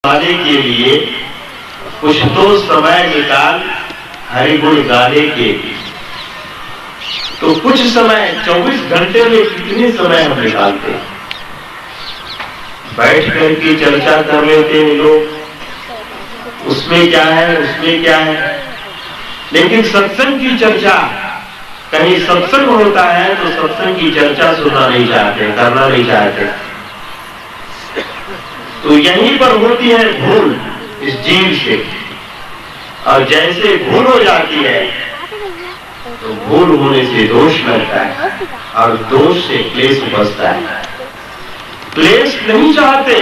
गाने के लिए कुछ तो समय निकाल हरि गुण गाने के लिए। तो कुछ समय 24 घंटे में कितने समय हम निकालते हैं? बैठ करके चर्चा कर लेते हैं लोग, उसमें क्या है उसमें क्या है। लेकिन सत्संग की चर्चा, कहीं सत्संग होता है तो सत्संग की चर्चा सुनना नहीं चाहते, करना नहीं चाहते। तो यहीं पर होती है भूल इस जीव से। और जैसे भूल हो जाती है तो भूल होने से दोष लगता है और दोष से क्लेश बसता है। क्लेश नहीं चाहते,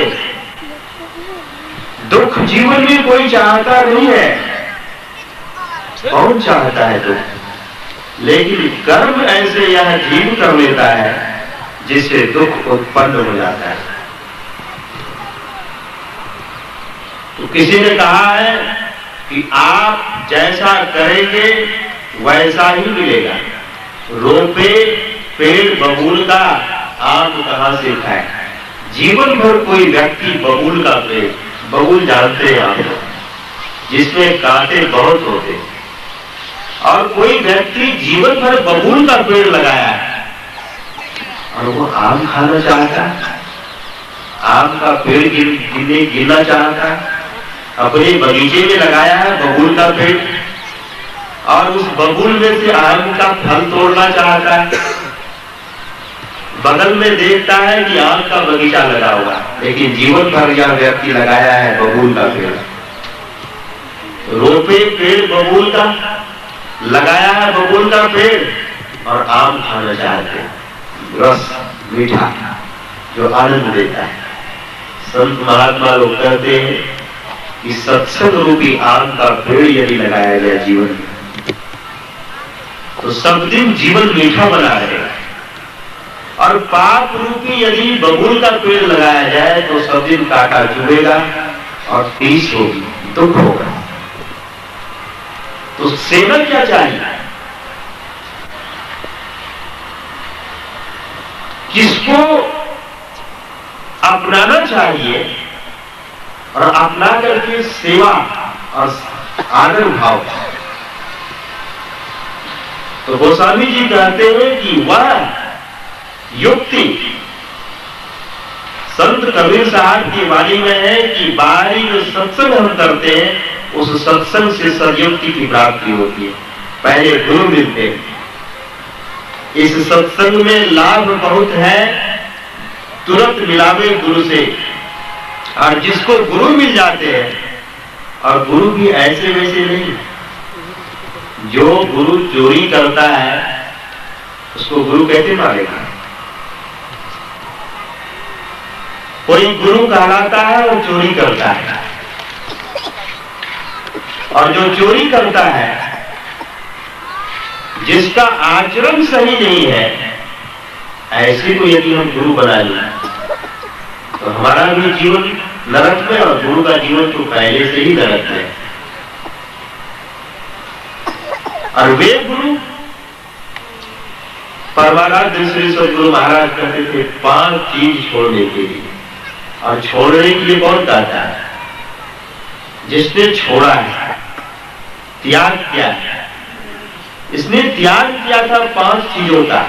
दुख जीवन में कोई चाहता नहीं है। कौन चाहता है दुख? लेकिन कर्म ऐसे यह जीव कर लेता है जिससे दुख उत्पन्न हो जाता है। तो किसी ने कहा है कि आप जैसा करेंगे वैसा ही मिलेगा। रोपे पेड़ बबूल का, आम कहां से खाए। जीवन भर कोई व्यक्ति बबूल का पेड़, बबूल जानते हैं आप, जिसमें कांटे बहुत होते हैं, और कोई व्यक्ति जीवन भर बबूल का पेड़ लगाया है और वो आम खाना चाहता है, आम का पेड़ गिरना चाहता है। अपने बगीचे में लगाया है बबूल का पेड़ और उस बबूल में से आम का फल तोड़ना चाहता है। बगल में देखता है कि आम का बगीचा लगा हुआ, लेकिन जीवन भर यह व्यक्ति लगाया है बबूल का पेड़। रोपे पेड़ बबूल का, लगाया है बबूल का पेड़ और आम खाना चाहते हैं, रस मीठा जो आनंद देता है। संत महात्मा लोग कहते हैं कि सत्संग रूपी आम का पेड़ यदि लगाया गया जीवन में तो सब दिन जीवन मीठा बना रहेगा। और पाप रूपी यदि बबूल का पेड़ लगाया जाए तो सब दिन कांटा चुभेगा और टीस होगी, दुख होगा। तो सेवन क्या चाहिए? किसको अपनाना चाहिए और अपना करके सेवा और आदर भाव। तो गोस्वामी जी कहते हैं कि वह युक्ति, संत कबीर साहब की वाणी में है कि बाहरी जो सत्संग हम करते हैं उस सत्संग से सदयुक्ति की प्राप्ति होती है। पहले गुरु मिलते हैं, इस सत्संग में लाभ बहुत है, तुरंत मिलावे गुरु से। और जिसको गुरु मिल जाते हैं, और गुरु भी ऐसे वैसे नहीं, जो गुरु चोरी करता है उसको गुरु कैसे मारेगा? कोई गुरु कहलाता है और चोरी करता है, और जो चोरी करता है, जिसका आचरण सही नहीं है, ऐसे को यदि हम गुरु बना लें तो हमारा भी जीवन नरक में और गुरु का जीवन तो पहले से ही नरक में। और वे गुरु, परमानंद श्री गुरु महाराज कहते थे 5 चीज छोड़ने के लिए। और छोड़ने के लिए कौन कहता है? जिसने छोड़ा है, त्याग किया है। इसने त्याग किया था 5 चीजों का।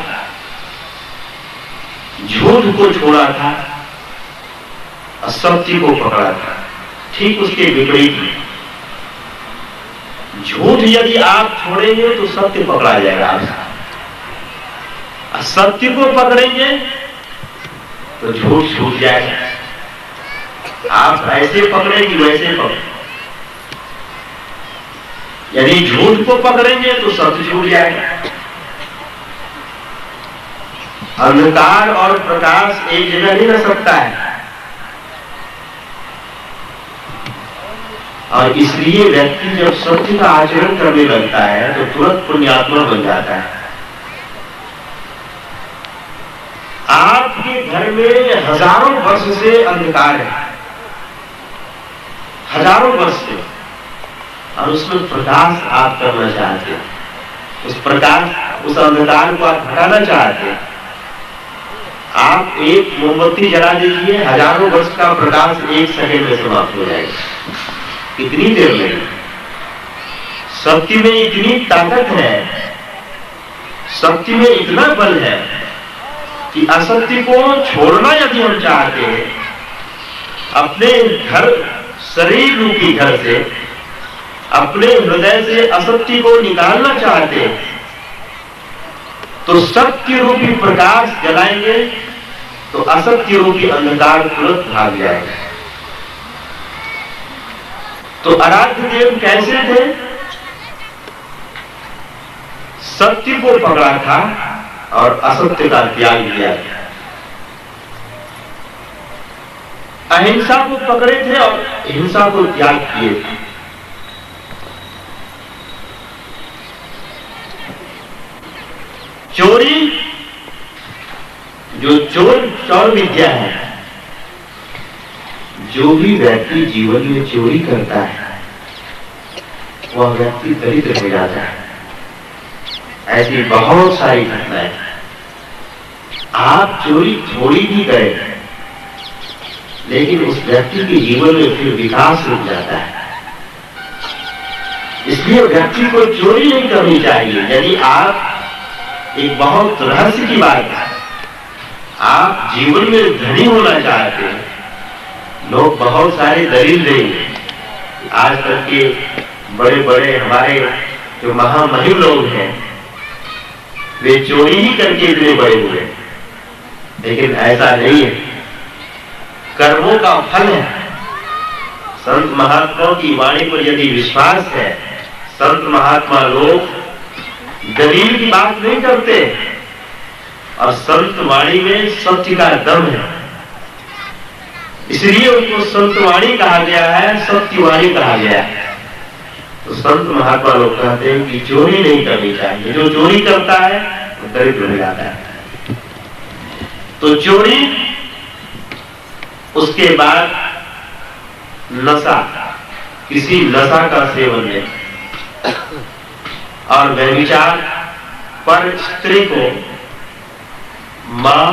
झूठ को छोड़ा था, असत्य को पकड़ा था, ठीक उसके विपरीत। झूठ यदि आप छोड़ेंगे तो सत्य पकड़ा जाएगा आपका, असत्य को पकड़ेंगे तो झूठ छूट जाएगा। आप ऐसे पकड़ेंगे वैसे पकड़े, यदि झूठ को पकड़ेंगे तो सत्य छूट जाएगा। अंधकार और प्रकाश एक जगह नहीं रह सकता है, और इसलिए व्यक्ति जब सत्य का आचरण करने लगता है तो तुरंत पुण्यात्मा बन जाता है। आपके घर में हजारों वर्ष से अंधकार है, हजारों वर्ष से, और उसमें प्रकाश आप करना चाहते हैं। उस प्रकाश, उस अंधकार को आप हटाना चाहते हैं। आप एक मोमबत्ती जला दीजिए, हजारों वर्ष का प्रकाश एक सेकंड में समाप्त हो जाएगा। इतनी देर लगी। सत्य में इतनी ताकत है, सत्य में इतना बल है कि असत्य को छोड़ना यदि हम चाहते हैं, अपने घर, शरीर रूपी घर से, अपने हृदय से असत्य को निकालना चाहते हैं, तो सत्य रूपी प्रकाश जलाएंगे तो असत्य रूपी अंधकार तुरंत भाग जाएगा। तो आराध्य देव कैसे थे? सत्य को पकड़ा था और असत्य का त्याग किया था। अहिंसा को पकड़े थे और हिंसा को त्याग किए थे। चोरी, जो चोर विद्या है, जो भी व्यक्ति जीवन में चोरी करता है वह व्यक्ति दरिद्र हो जाता है। ऐसी बहुत सारी घटनाएं। आप चोरी थोड़ी भी करें लेकिन उस व्यक्ति के जीवन में फिर विकास रुक जाता है। इसलिए व्यक्ति को चोरी नहीं करनी चाहिए। यदि आप, एक बहुत रहस्य की बात है, आप जीवन में धनी होना चाहते हैं, लोग बहुत सारे दलील देंगे। आज तक के बड़े बड़े हमारे जो महामहिम लोग हैं वे चोरी ही करके इतने बड़े हुए, लेकिन ऐसा नहीं है। कर्मों का फल है। संत महात्माओं की वाणी पर यदि विश्वास है, संत महात्मा लोग दलील की बात नहीं करते और संत वाणी में सत्य का दम है, इसलिए उनको संत वाणी कहा गया है, सत्यवाणी कहा गया है। तो संत महात्मा लोग कहते हैं कि चोरी नहीं करनी चाहिए। जो चोरी करता है वो दरिद्र हो जाता है। तो चोरी, उसके बाद नशा, किसी नशा का सेवन है, और व्यभिचार पर स्त्री को मां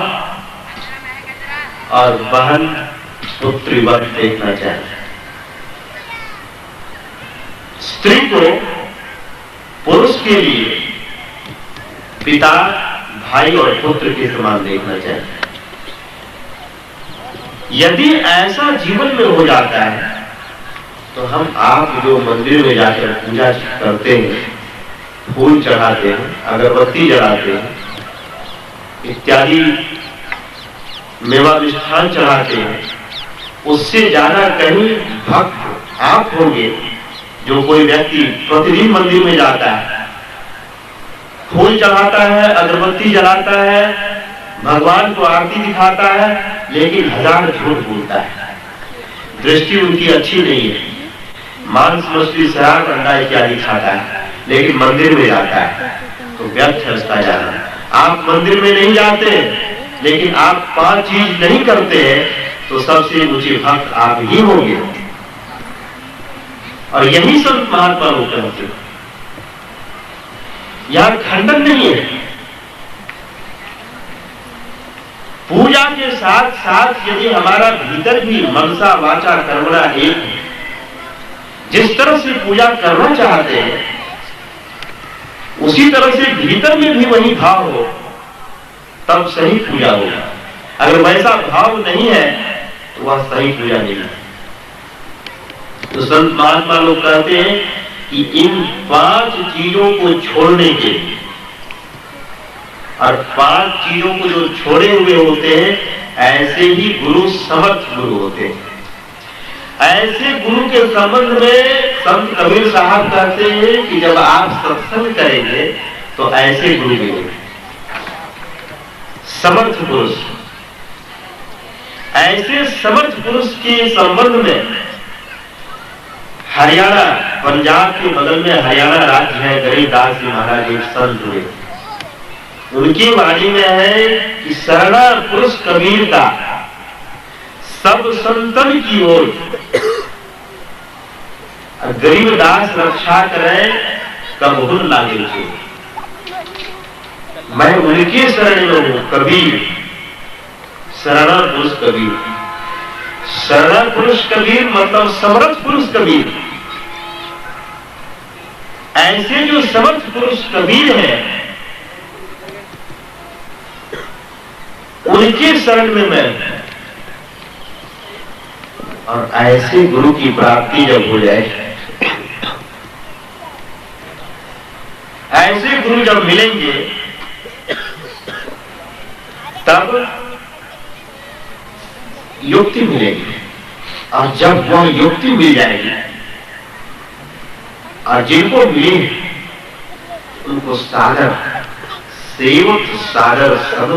और बहन, पुत्रीवत देखना चाहिए। स्त्री को पुरुष के लिए पिता, भाई और पुत्र के समान देखना चाहिए। यदि ऐसा जीवन में हो जाता है तो हम, आप जो मंदिर में जाकर पूजा करते हैं, फूल चढ़ाते हैं, अगरबत्ती जलाते हैं, इत्यादि मेवा मिष्ठान चढ़ाते हैं, उससे ज्यादा कहीं भक्त आप होंगे। जो कोई व्यक्ति प्रतिदिन मंदिर में जाता है, फूल चढ़ाता है, अगरबत्ती जलाता है, भगवान को आरती दिखाता है, लेकिन हजार झूठ बोलता है, दृष्टि उनकी अच्छी नहीं है, मांस मछली शराब अंडा इत्यादि खाता है, लेकिन मंदिर में जाता है, तो व्यर्थ है उसका जाना। आप मंदिर में नहीं जाते लेकिन आप 5 चीज नहीं करते हैं तो सबसे ऊंचे भक्त आप ही होंगे। और यही संत महात्मा लोग कहते हैं। यह खंडन नहीं है। पूजा के साथ साथ यदि हमारा भीतर भी मनसा वाचा कर्मणा एक है, जिस तरह से पूजा करना चाहते हैं उसी तरह से भीतर में भी वही भाव हो, तब सही पूजा होगा। अगर वैसा भाव नहीं है तो वह सही पूजा नहीं है। तो संत महात्मा लोग कहते हैं कि इन 5 चीजों को छोड़ने के लिए, और 5 चीजों को जो छोड़े हुए होते हैं ऐसे ही गुरु समर्थ गुरु होते हैं। ऐसे गुरु के संबंध में संत कबीर साहब कहते हैं कि जब आप सत्संग करेंगे तो ऐसे गुरु मिलेंगे, समर्थ पुरुष। ऐसे समर्थ पुरुष के संबंध में हरियाणा, पंजाब के बगल में हरियाणा राज्य है, गरीबदास जी महाराज एक संत हुए, उनकी वाणी में है कि शरणा पुरुष कबीर का सब संतन की ओर, गरीबदास रक्षा करे कबहुन लागे छे। मैं उनके शरण में हूं, कबीर शरण पुरुष कबीर। शरण पुरुष कबीर मतलब समर्थ पुरुष कबीर। ऐसे जो समर्थ पुरुष कबीर हैं, उनके शरण में मैं, और ऐसे गुरु की प्राप्ति जब हो जाए, ऐसे गुरु जब मिलेंगे, तब युक्ति मिलेगी। और जब वह युक्ति मिल जाएगी और जिनको मिले उनको सादर सेवक सादर सब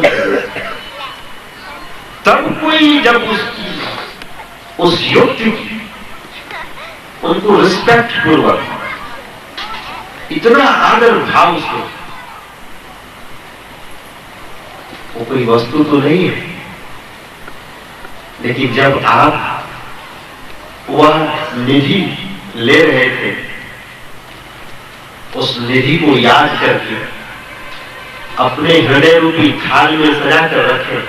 तब कोई जब उस युक्ति की उनको रिस्पेक्ट पूर्वक इतना आदर भाव से, वो कोई वस्तु तो नहीं है, लेकिन जब आप वह निधि ले रहे थे, उस निधि को याद करके अपने हृदय रूपी थाल में सजा कर रखे,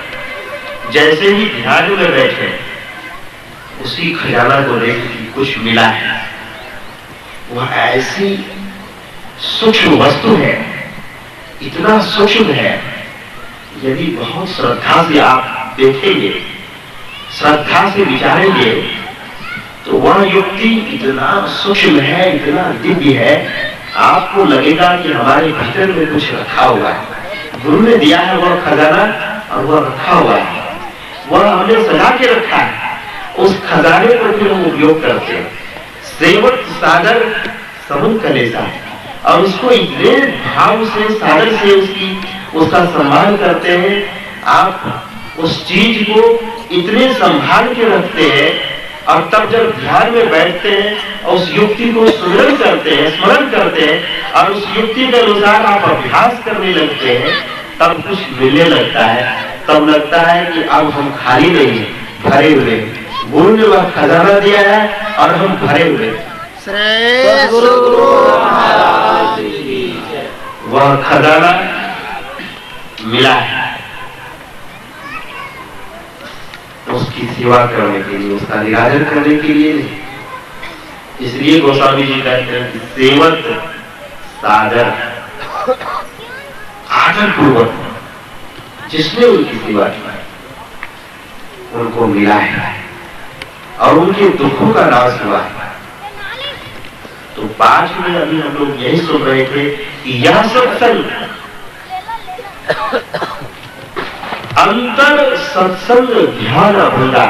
जैसे ही ध्यान में बैठे उसी खजाना को देख कुछ मिला है। वह ऐसी सूक्ष्म वस्तु है, इतना सूक्ष्म है, यदि बहुत श्रद्धा से आप देखेंगे, श्रद्धा से विचारेंगे, तो वह युक्ति इतना सूक्ष्म है, इतना दिव्य है, आपको लगेगा कि हमारे भीतर में कुछ रखा हुआ है। गुरु ने दिया है वह खजाना और वह रखा हुआ है, वह हमने सजा के रखा है। उस खजाने को फिर हम उपयोग करते हैं। सेवक सादर समन कलेसा, और उसको इतने भाव से सादर से उसका सम्मान करते हैं। आप उस चीज को इतने संभाल के रखते हैं, और तब जब ध्यान में बैठते हैं और उस युक्ति को स्मरण करते हैं, स्मरण करते हैं, और उस युक्ति के अनुसार आप अभ्यास करने लगते हैं, तब कुछ मिलने लगता है। तब लगता है कि अब हम खाली नहीं हैं, भरे हुए हैं। गुरु ने वह खजाना दिया है और हम भरे हुए। वह खजाना मिला है उसकी सेवा करने के लिए, उसका निराजन करने के लिए नहीं। इसलिए गोस्वामी जी कहते हैं कि सेवक सादर आदर पूर्वक जिसने उनकी सेवा की उनको मिला है और उनके दुखों का नाश हुआ है। तो 5 में अभी हम लोग यही सुन रहे थे कि यह सत्संग अंतर सत्संग ध्यान होगा।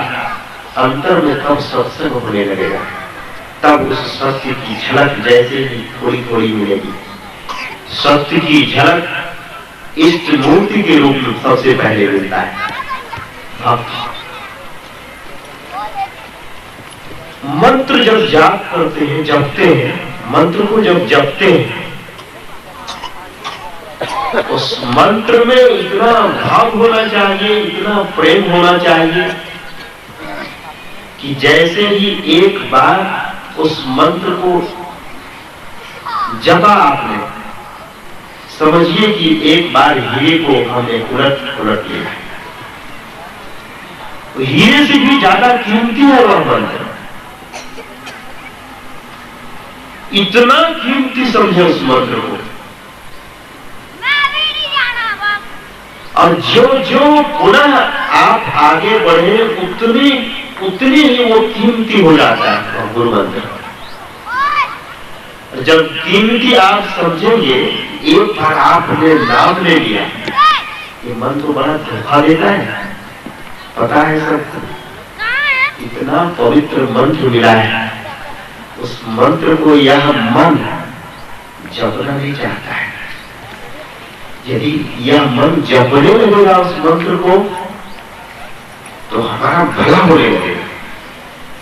अंतर में कब सत्संग होने लगेगा, तब उस सत्य की झलक जैसे ही थोड़ी थोड़ी मिलेगी। सत्य की झलक इष्ट मूर्ति के रूप में सबसे पहले मिलता है। मंत्र जब जाप करते हैं, जपते हैं, मंत्र को जब जपते हैं, उस मंत्र में इतना भाव होना चाहिए, इतना प्रेम होना चाहिए कि जैसे ही एक बार उस मंत्र को जपा आपने, समझिए कि एक बार हीरे को हमने उलट लिया। तो हीरे से भी ज्यादा कीमती है वह मंत्र, इतना कीमती समझे उस मंत्र को। और जो जो पुनः आप आगे बढ़े उतनी ही वो कीमती हो जाता है गुरु मंत्र। जब कीमती आप समझेंगे, एक बार आपने नाम ले लिया, ये मंत्र बड़ा धोखा देता है, पता है सब। इतना पवित्र मंत्र मिला है, उस मंत्र को यह मन जपना नहीं चाहता है। यदि यह मन जपने लगेगा उस मंत्र को, तो हमारा भला होने लगेगा।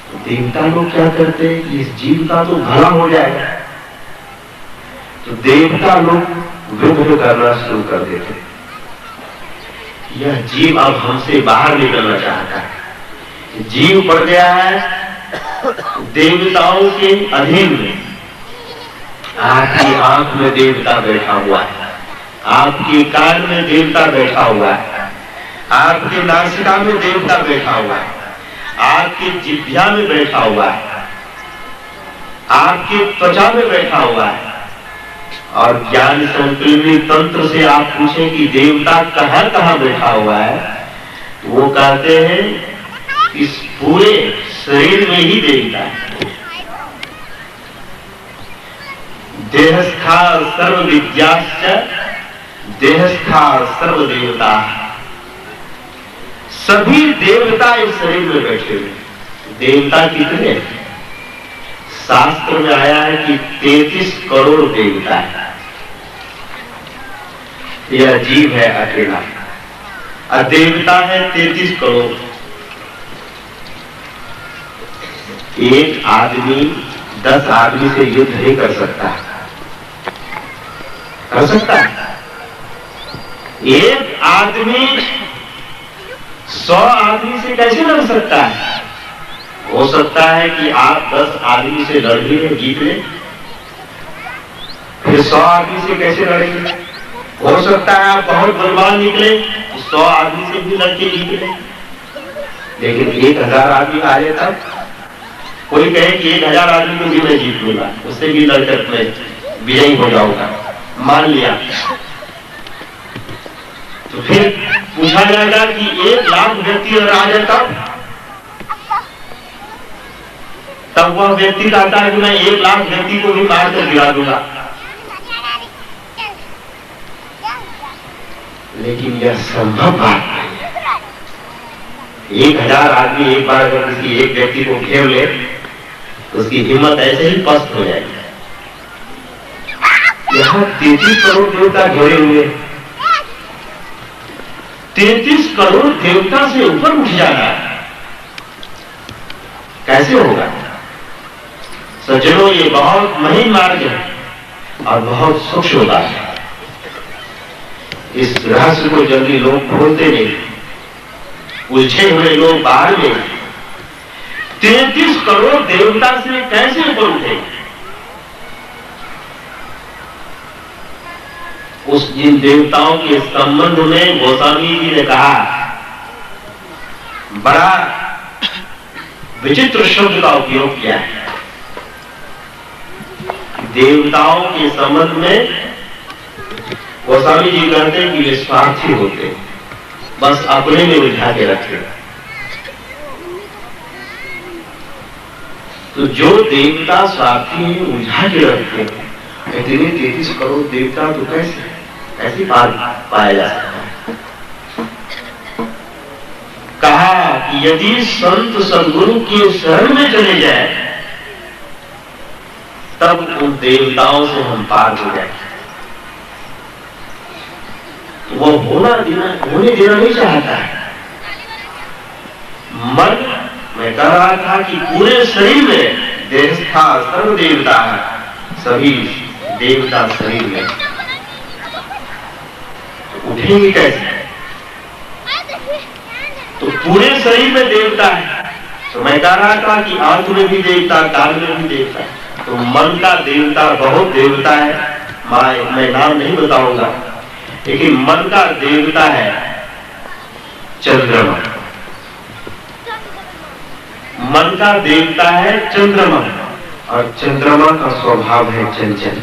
तो देवता लोग क्या करते हैं कि इस जीव का तो भला हो जाएगा, तो देवता लोग विघ्न करना शुरू कर देते। यह जीव अब हमसे बाहर निकलना चाहता है, जीव पड़ गया है देवताओं के अधीन में। आपकी आंख में देवता बैठा हुआ है, आपके कान में देवता बैठा हुआ है, आपके नासिका में देवता बैठा हुआ है, आपकी जिह्वा में बैठा हुआ है, आपकी त्वचा में बैठा हुआ है। और ज्ञान संकीर्णी तंत्र से आप पूछें कि देवता कहां कहां बैठा हुआ है, वो कहते हैं इस पूरे शरीर में ही देवता है। देहस्था सर्व विद्याश्च देहस्था सर्व देवता, सभी देवता इस शरीर में बैठे हुए। देवता कितने? शास्त्र में आया है कि 33 करोड़ देवता है। यह जीव है अकेला, और देवता है 33 करोड़। एक आदमी 10 आदमी से युद्ध नहीं कर सकता, कर सकता है? एक आदमी 100 आदमी से कैसे लड़ सकता है? हो सकता है कि आप 10 आदमी से लड़ लिए, जीत ले, फिर 100 आदमी से कैसे लड़ेंगे? हो सकता है आप बहुत बलवान निकले, 100 आदमी से भी लड़के जीत ले, लेकिन 1000 आदमी आ जाए तब कोई कहे कि 1000 आदमी को भी मैं जीत लूंगा, उससे भी लड़कर मैं विजयी हो जाऊंगा, मान लिया, तो फिर पूछा जाएगा कि 1 लाख व्यक्ति अगर आ जाए तब वह व्यक्ति कहता है कि मैं 1 लाख व्यक्ति को भी मारकर गिरा दूंगा। लेकिन यह संभव बात नहीं है। 1000 आदमी एक बार अगर किसी एक व्यक्ति को घेर ले तो उसकी हिम्मत ऐसे ही पस्त हो जाएगी। यहाँ 33 करोड़ देवता घेरे हुए, 33 करोड़ देवता से ऊपर उठ जाना कैसे होगा? सज्जनों, ये बहुत महीन मार्ग है और बहुत सूक्ष्म बात है। इस रहस्य को जल्दी लोग खोलते नहीं, उलझे हुए लोग बाहर में। 33 करोड़ देवता से कैसे ऊपर उठे? उस जिन देवताओं के संबंध में गोस्वामी जी ने कहा, बड़ा विचित्र शब्द का उपयोग किया है। देवताओं के संबंध में गोस्वामी जी कहते हैं कि वे स्वार्थी होते, बस अपने में उलझा के रखते। तो जो देवता स्वार्थी में उलझा के रखते हैं, इतने 33 करोड़ देवता तो कैसे पाया जा सकता है? कहा कि यदि संत सद्गुरु के शरण में चले जाए तब उन देवताओं से हम पार हो जाए। वो होने देना नहीं चाहता है। मन, मैं कह रहा था कि पूरे शरीर में देहस्था सर्व देवता है, सभी देवता शरीर में, तो उठेंगे कैसे? तो पूरे शरीर में देवता है। तो मैं कह रहा था कि आंख में भी देवता, कान में भी देवता है। तो मन का देवता बहुत देवता है, मैं नाम नहीं बताऊंगा, लेकिन मन का देवता है चंद्रमा। मन का देवता है चंद्रमा, और चंद्रमा का स्वभाव है चंचल,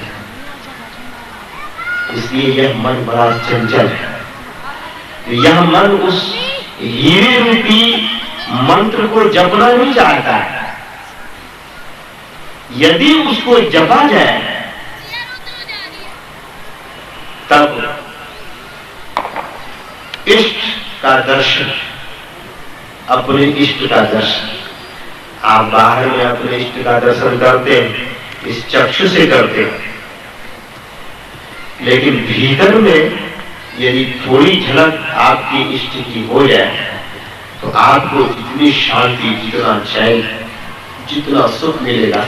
इसलिए यह मन बड़ा चंचल है। तो यह मन उस हीरे रूपी मंत्र को जपना नहीं चाहता है। यदि उसको जपा जाए तब इष्ट का दर्शन, अपने इष्ट का दर्शन, आप बाहर में अपने इष्ट का दर्शन करते हैं, इस चक्षु से करते हैं, लेकिन भीतर में यदि थोड़ी झलक आपकी इष्ट की हो जाए तो आपको जितनी शांति, जितना चैन, जितना सुख मिलेगा,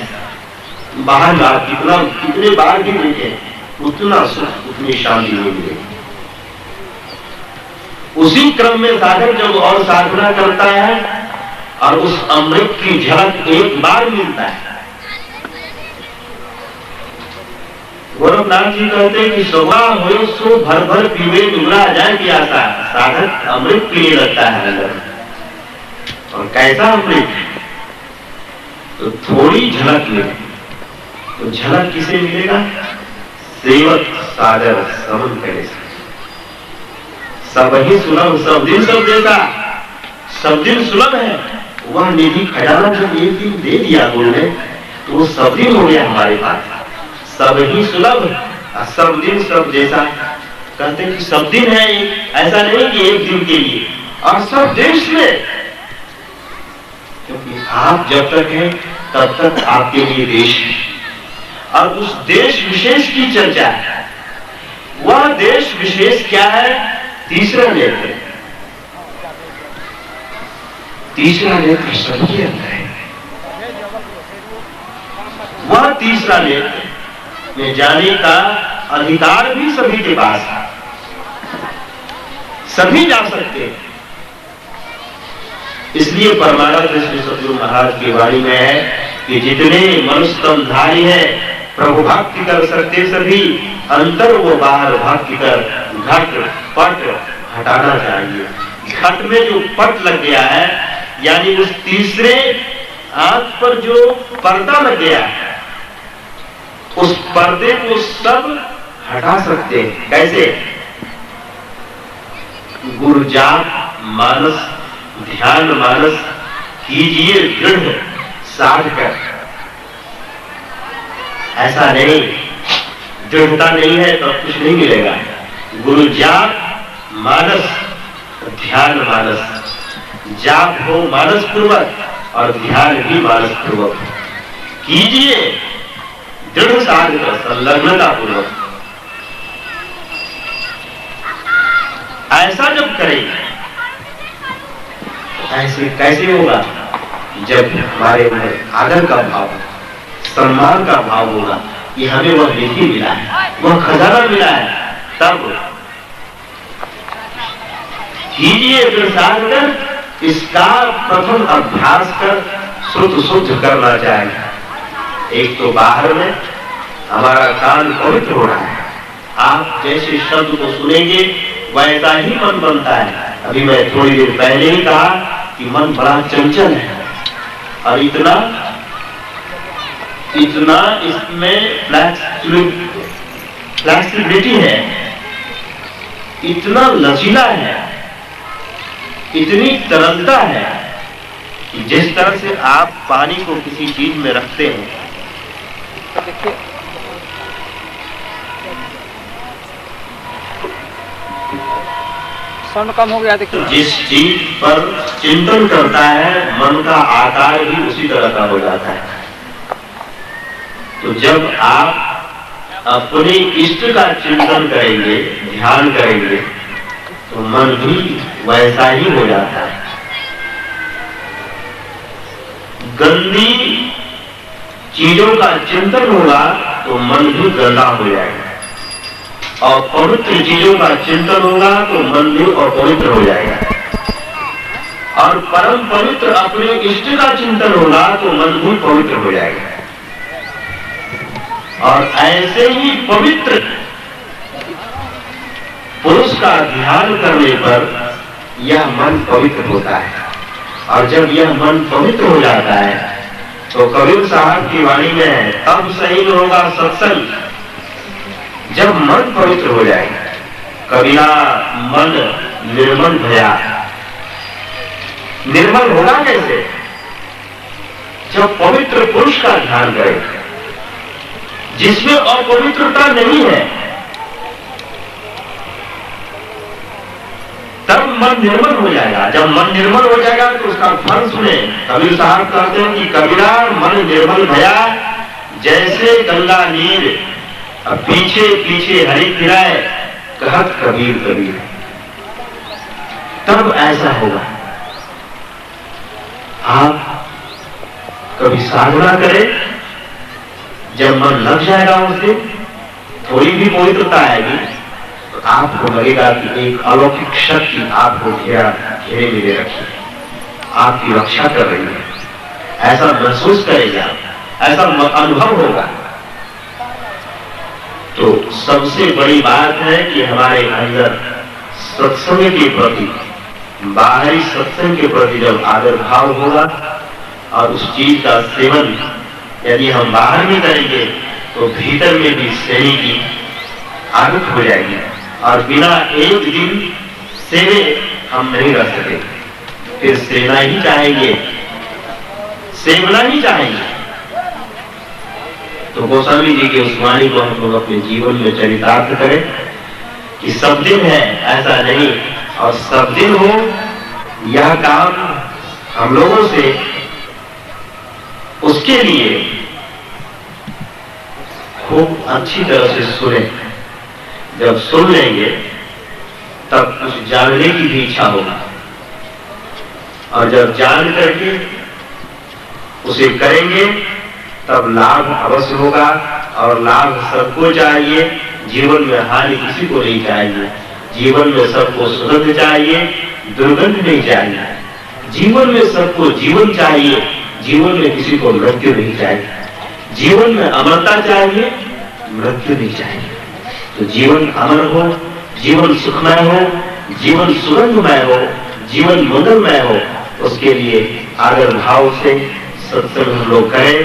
बाहर आप कितने बार भी देखें, उतना सुख, उतनी शांति नहीं मिलेगी। उसी क्रम में साधक जब और साधना करता है और उस अमृत की झलक एक बार मिलता है गोरखनाथ जी कहते हैं कि शोभा हो सो भर भर पीवे दुगना जाए प्यासा, साधक अमृत पीने लगता है अंदर। और कैसा अमृत? तो थोड़ी झलक मिले, तो झलक किसे मिलेगा? सेवक सागर समन करे सब ही सुलभ, सब दिन सब देता, सब दिन सुलभ है। वह निधि खजाना जब एक दिन दे दिया गुरु ने, तो वो सब दिन हो गया हमारे पास। सब ही सुलभ, सब दिन सब जैसा। कहते हैं कि सब दिन है, ऐसा नहीं कि एक दिन के लिए, और सब देश में, क्योंकि आप जब तक हैं तब तक आपके लिए देश है। और उस देश विशेष की चर्चा है। वह देश विशेष क्या है? तीसरा नेत्र। तीसरा नेत्र सबके अंदर है। वह तीसरा नेत्र में जाने का अधिकार भी सभी के पास है, सभी जा सकते हैं। इसलिए परमानंद श्री सद्गुरु महाराज की वाणी में है कि जितने मनुष्य तनधारी है प्रभु भक्ति कर सकते सभी, अंतर वो बाहर भक्ति कर घट पट हटाना चाहिए। घट में जो पट लग गया है, यानी उस तीसरे आंख पर जो पर्दा लग गया है, उस पर्दे को सब हटा सकते हैं। कैसे? गुरु जाप मानस, ध्यान मानस कीजिए दृढ़ साध कर। ऐसा नहीं, दृढ़ता नहीं है तो कुछ नहीं मिलेगा। गुरु जाप मानस, ध्यान मानस, जाप हो मानस पूर्वक और ध्यान भी मानस पूर्वक कीजिए, दृढ़ साध कर संलग्नता पूर्वक। ऐसा जब करेंगे, ऐसे कैसे होगा? जब हमारे अंदर आदर का भाव, सम्मान का भाव होगा कि हमें वह निधि मिला है, वह खजाना मिला है, तब कीजिए दृढ़ साध कर। इसका प्रथम अभ्यास कर श्रुत शुद्ध करना चाहिए। एक तो बाहर में हमारा कान पवित्र हो रहा है, आप जैसे शब्द को सुनेंगे वैसा ही मन बनता है। अभी मैं थोड़ी देर पहले ही कहा कि मन बड़ा चंचल है, और इतना इसमें फ्लेक्सिबिलिटी है, इतना लचीला है, इतनी तरलता है कि जिस तरह से आप पानी को किसी चीज में रखते हैं, साउंड कम हो गया। देखिए, जिस चीज पर चिंतन करता है मन का आकार भी उसी तरह का हो जाता है। तो जब आप अपने इष्ट का चिंतन करेंगे, ध्यान करेंगे, तो मन भी वैसा ही हो जाता है। गंदी चीजों का चिंतन होगा तो मन भी गंदा हो जाएगा, और पवित्र चीजों का चिंतन होगा तो मन भी अपवित्र हो जाएगा। और परम पवित्र अपने इष्ट का चिंतन होगा तो मन भी पवित्र हो जाएगा। और ऐसे ही पवित्र पुरुष का ध्यान करने पर यह मन पवित्र होता है। और जब यह मन पवित्र हो जाता है तो कबीर साहब की वाणी में है, तब सही होगा सत्संग, जब मन पवित्र हो जाएगा। कबीरा मन निर्मल भया। निर्मल होगा कैसे? जब पवित्र पुरुष का ध्यान करें, जिसमें अपवित्रता नहीं है, तब मन निर्मल हो जाएगा। जब मन निर्मल हो जाएगा तो उसका फल सुने। कबीर साहब कहते हैं कि कबीरा मन निर्मल भया, जैसे गंगा नीर पीछे पीछे हरि फिराए, कहत कबीर कबीर। तब ऐसा होगा। आप कभी साधना करें, जब मन लग जाएगा उससे, थोड़ी भी पवित्रता आएगी तो आपको लगेगा कि एक अलौकिक शक्ति आपको घेरे मिले रखी है, आपकी रक्षा कर रही है। ऐसा महसूस करेगा, ऐसा अनुभव होगा। तो सबसे बड़ी बात है कि हमारे अंदर सत्संग के प्रति, बाहरी सत्संग के प्रति जब आदर भाव होगा और उस चीज का सेवन यदि हम बाहर में करेंगे तो भीतर में भी सेने की आदत हो जाएगी और बिना एक दिन सेवे हम नहीं रह सके, फिर सेना ही चाहेंगे, सेवना ही चाहेंगे। तो गोस्वामी जी की उस वाणी को हम लोग अपने जीवन में चरितार्थ करें कि सब दिन है ऐसा नहीं, और सब दिन हो यह काम हम लोगों से, उसके लिए खूब अच्छी तरह से सुने। जब सुन लेंगे तब कुछ जानने की भी इच्छा होगी, और जब जान करके उसे करेंगे तब लाभ अवश्य होगा, और लाभ सबको चाहिए। जीवन में हानि किसी को नहीं चाहिए, जीवन में सबको सुगंध चाहिए, दुर्गंध नहीं चाहिए। जीवन में सबको जीवन चाहिए, जीवन में किसी को मृत्यु नहीं चाहिए। जीवन में अमरता चाहिए, मृत्यु नहीं चाहिए। तो जीवन अमर हो, जीवन सुखमय हो, जीवन सुगंधमय हो, जीवन मंगलमय हो, उसके लिए आदर भाव से सत्संग हम लोग करें,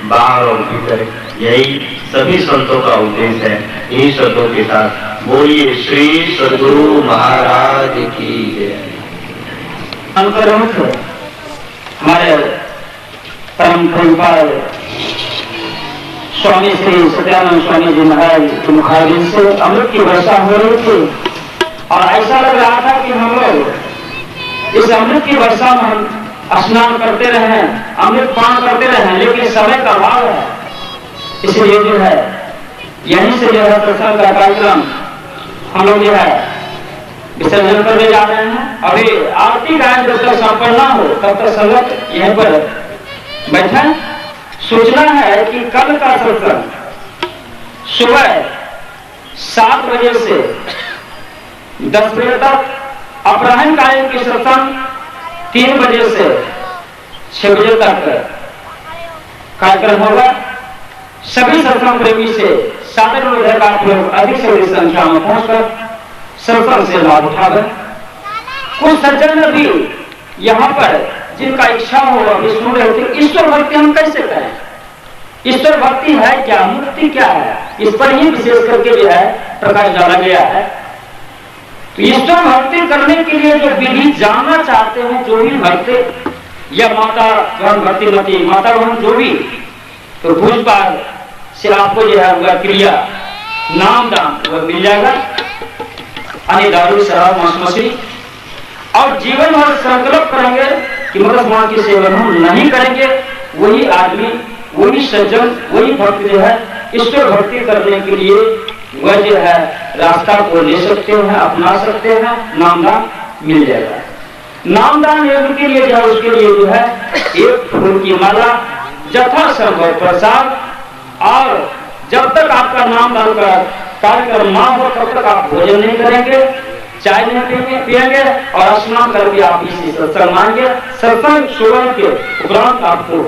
बाहर और भीतर। यही सभी संतों का उद्देश्य है। इन्हीं शब्दों के साथ बोलिए श्री सद्गुरु महाराज की जय। हमारे परम पूज्य स्वामी श्री सत्यानंद स्वामी जी महाराज के मुखारबिंद से अमृत की वर्षा हो रही थी, और ऐसा लग रहा था कि हम लोग इस अमृत की वर्षा में हम स्नान करते रहे, अमृत पान करते रहे, लेकिन समय का अभाव है। इसलिए जो है यहीं से जो है प्रसंग का कार्यक्रम हम लोग जो है विसर्जन करने जा रहे हैं। अभी आरती गायन जब तक संपन्न ना हो तब तक संगत यहीं पर बैठे। सूचना है कि कल का सत्संग सुबह 7 बजे से 10 बजे तक, अपराह्न गायन की सत्संग 3 बजे से 6 बजे तक कार्यक्रम होगा। सभी सत्संग प्रेमी से सादर अनुरोध है आप लोग अधिक से अधिक संख्या में पहुंचकर सत्संग से लाभ उठाकर। कुछ सज्जन भी यहाँ पर जिनका इच्छा हो अभी सुन रहे थे, ईश्वर भक्ति हम कैसे करें, ईश्वर भक्ति है क्या, मुक्ति क्या है, इस पर ही विशेष करके जो है प्रकाश डाला गया है। तो ईश्वर भक्ति करने के लिए जो विधि जानना चाहते हैं, जो भी भक्ति या माता भक्तिमती माता बहन जो भी, तो पूजपाठ से आपको जो है वह क्रिया नाम दान वह मिल जाएगा। अन्य दारू शराब मांस मछली, और जीवन भर संकल्प करेंगे कि मदस्मान की सेवन हम नहीं करेंगे, वही आदमी, वही सज्जन, वही भक्त जो है ईश्वर भक्ति करने के लिए वह जो है रास्ता को ले सकते हैं, अपना सकते हैं। नामदान मिल जाएगा। नामदान यज्ञ के लिए जो उसके लिए जो है एक फूल की माला, यथासंभव प्रसाद, और जब तक आपका नामदान का कार्यक्रम ना हो तब तक आप भोजन नहीं करेंगे, चाय नहीं पिएंगे, और स्नान करके आप इसी सत्संग मांगे। सत्संग सुबह के उपरांत आपको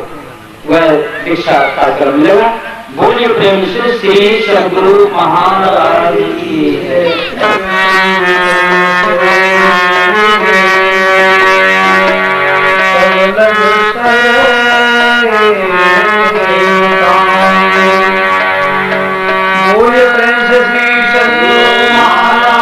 वह दीक्षा कार्यक्रम मिलेगा। बोलिए प्रेम से श्री सद्गुरु महाराज की बोलिए प्रेम से श्री सद्गुरु महाराज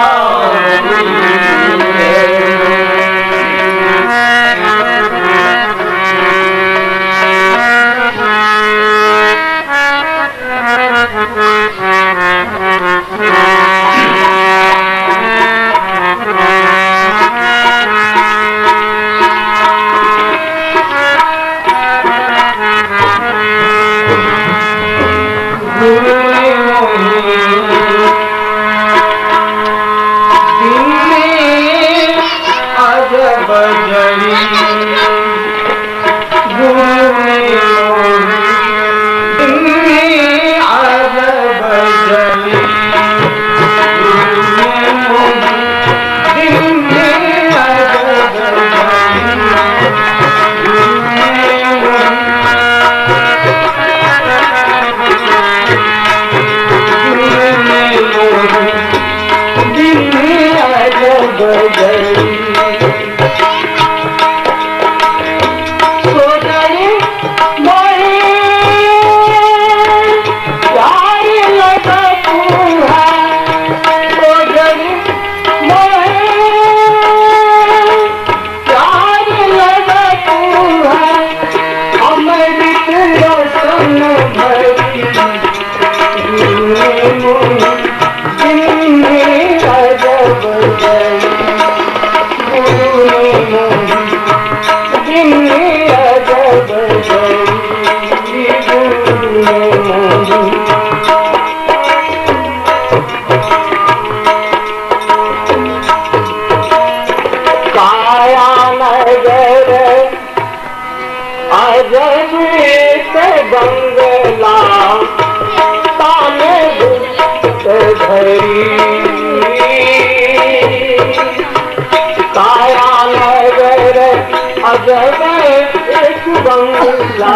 काया नगर अजमेर से बंगला ताने धरी काया नगर अजमेर एक बंगला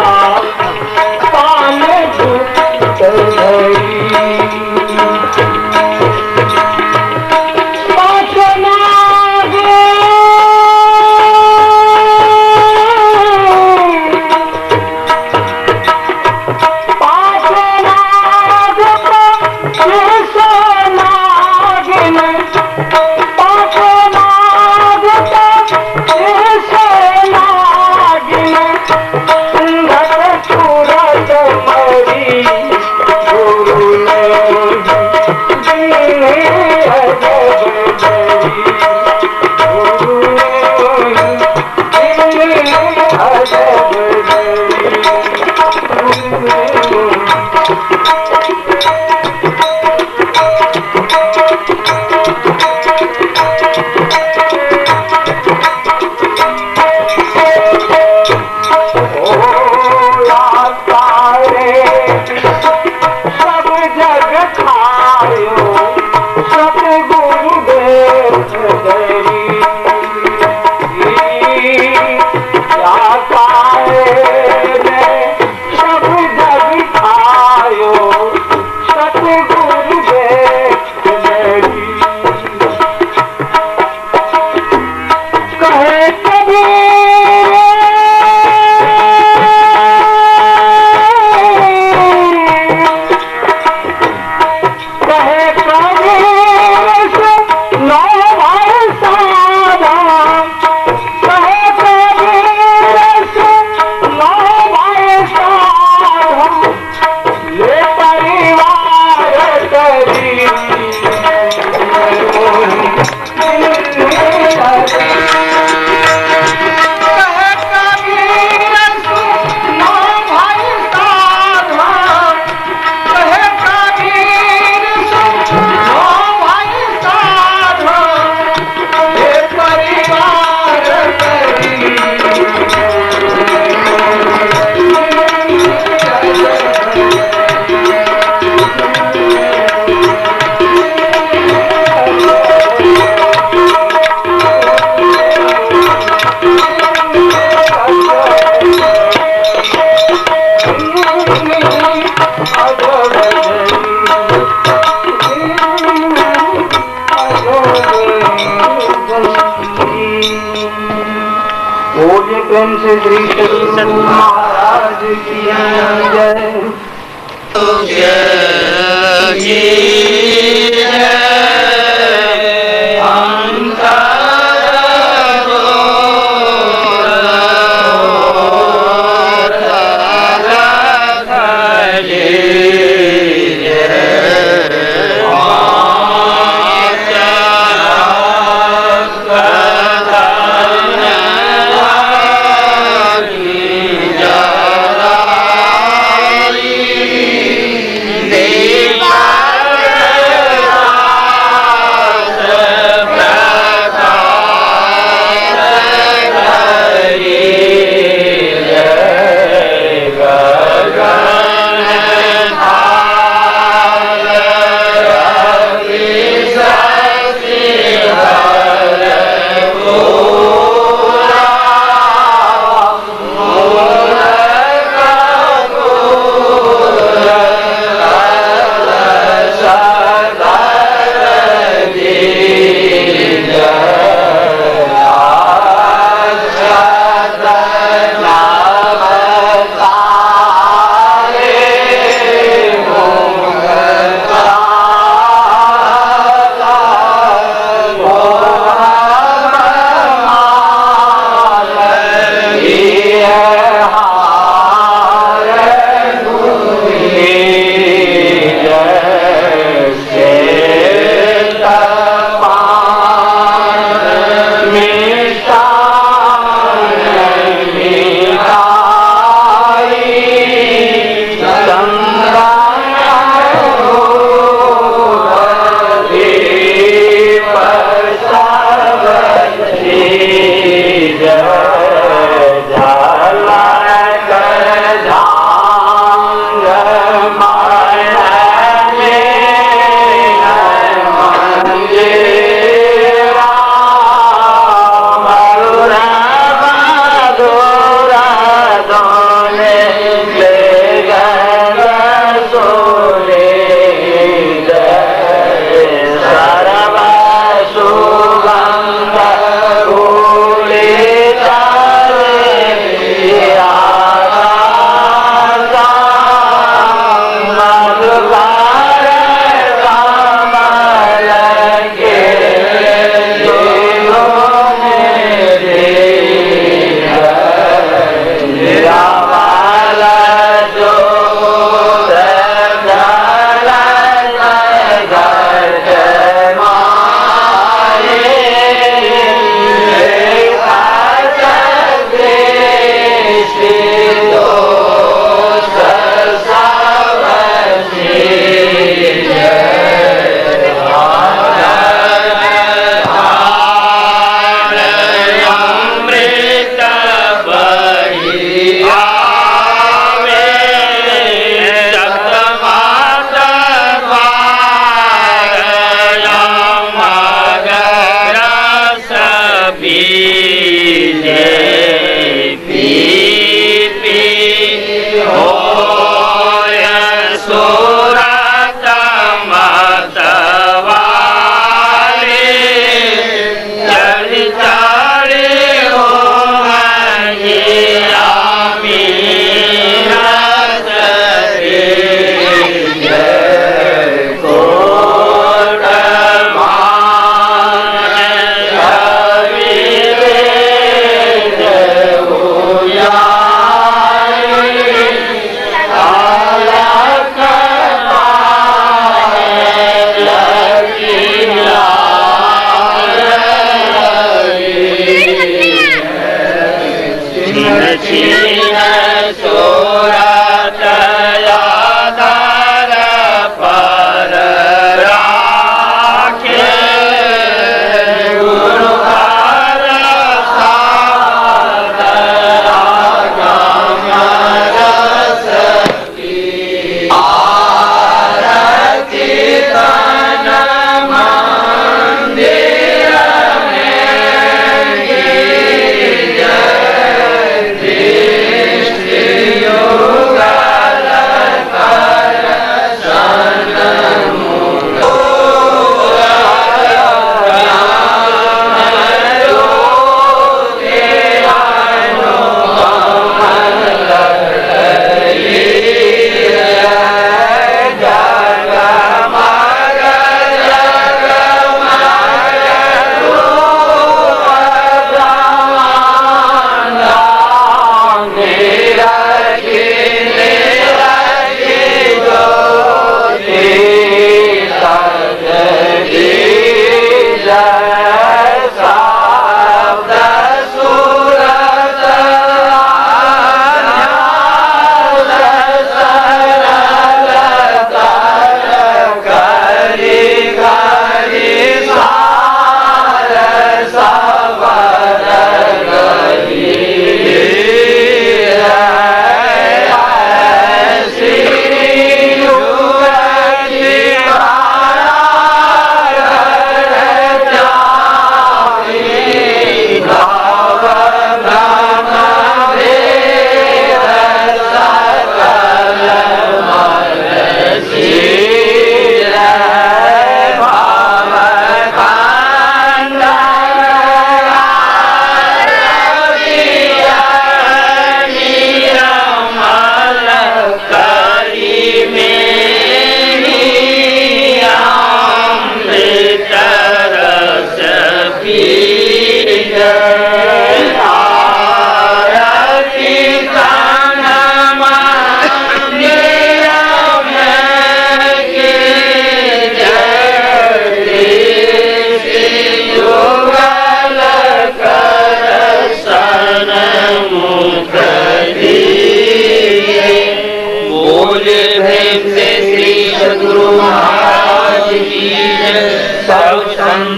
ताने धरी प्रेम से श्री सतगुरु महाराज की देवा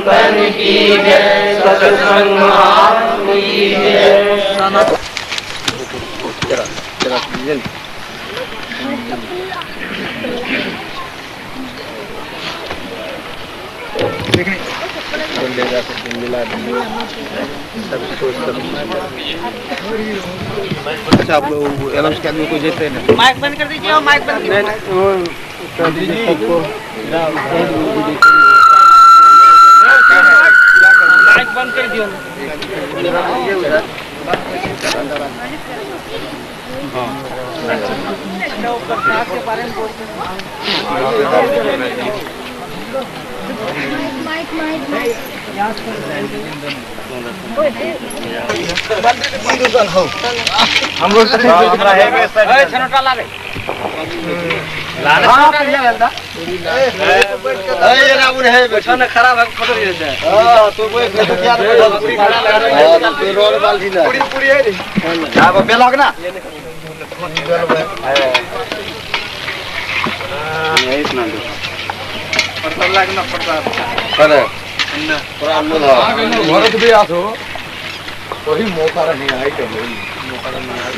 संतन की जय, सत्संग महात्मा की जय। अच्छा आप अनाउंस के आदमी को जेते हैं, माइक बंद कर दीजिए और माइक बंद कर माइक बंद कर दियो। के बारे में बोलते हम लोग छनोटा ला रे हां बढ़िया लगता ये ना उन है बैठा ना खराब है फोटो ले लेते हैं। हां तो कोई तो क्या पूरी खड़ा लगा रहा है तो रोड बाल्टी ना पूरी है रे अब बेलग ना यही सुना दो पड़ता लगना पड़ता करे ना पूरा लोग घर भी आसो वही मौका नहीं आई तो मौका नहीं आई।